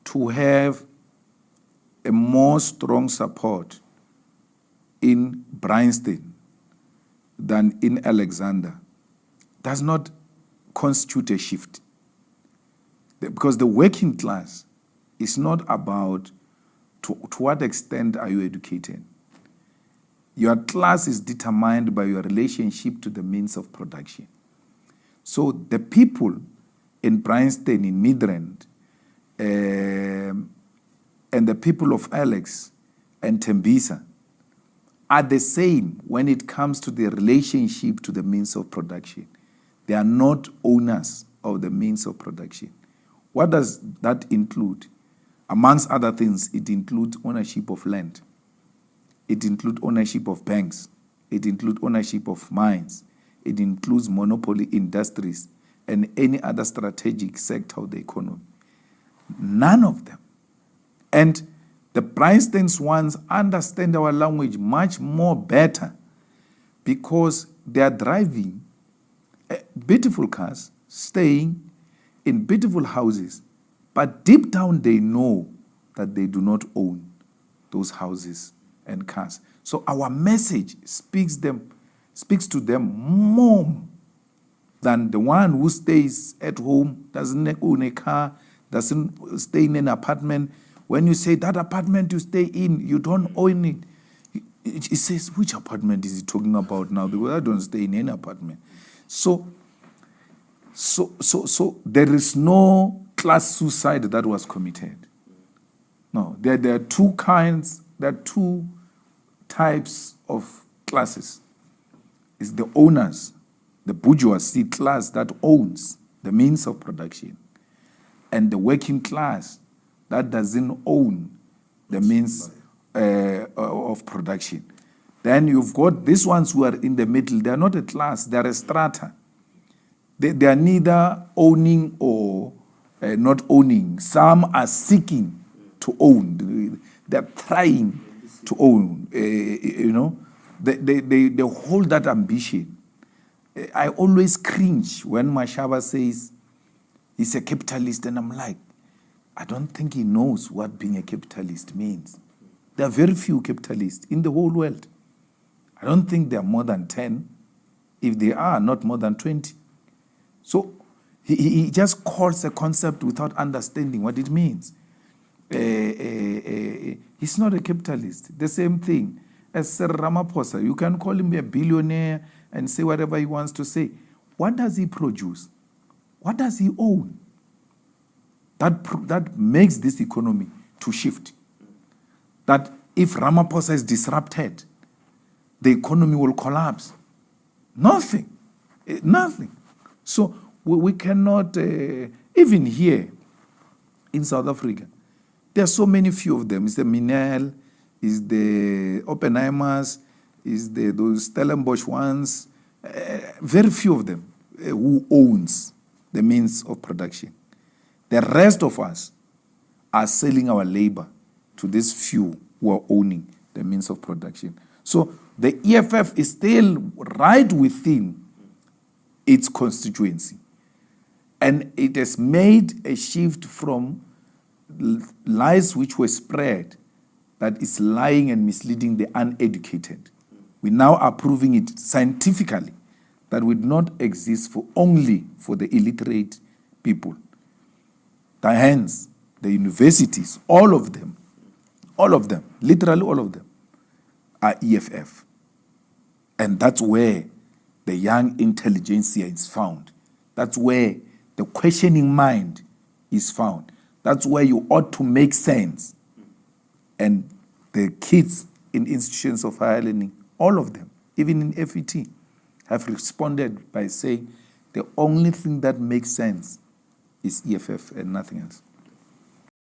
to have a more strong support in Bryanston than in Alexander does not constitute a shift. Because the working class is not about to what extent are you educated. Your class is determined by your relationship to the means of production. So the people in Bryanston, in Midrand, and the people of Alex and Tembisa are the same when it comes to the relationship to the means of production. They are not owners of the means of production. What does that include? Amongst other things, it includes ownership of land. It includes ownership of banks. It includes ownership of mines. It includes monopoly industries and any other strategic sector of the economy. None of them. And the Bryanstons ones understand our language much more better because they are driving beautiful cars, staying in beautiful houses, but deep down they know that they do not own those houses and cars. So our message speaks to them more than the one who stays at home, doesn't own a car, doesn't stay in an apartment. When you say that apartment you stay in, you don't own it. It says, which apartment is he talking about now? Because I don't stay in any apartment. So there is no class suicide that was committed. No, there are two kinds, there are two types of classes. It's the owners, the bourgeoisie class that owns the means of production, and the working class that doesn't own the means of production. Then you've got these ones who are in the middle. They are not a class, they are a strata. They are neither owning or not owning. Some are seeking to own. They're trying to own. They hold that ambition. I always cringe when Mashaba says he's a capitalist, and I'm like, I don't think he knows what being a capitalist means. There are very few capitalists in the whole world. I don't think there are more than 10. If they are, not more than 20. So he just calls a concept without understanding what it means. He's not a capitalist. The same thing as Sir Ramaphosa. You can call him a billionaire and say whatever he wants to say. What does he produce? What does he own? That makes this economy to shift. That if Ramaphosa is disrupted, the economy will collapse. Nothing. Nothing. So we cannot, even here in South Africa, there are so many few of them. It's the Minel, it's the Oppenheimers, it's those Stellenbosch ones, very few of them who owns the means of production. The rest of us are selling our labor to these few who are owning the means of production. So the EFF is still right within its constituency. And it has made a shift from lies which were spread that is lying and misleading the uneducated. We now are proving it scientifically that would not exist only for the illiterate people. Hence, the universities, all of them, literally all of them, are EFF. And that's where the young intelligentsia is found. That's where the questioning mind is found. That's where you ought to make sense. And the kids in institutions of higher learning, all of them, even in FET, have responded by saying the only thing that makes sense is EFF and nothing else.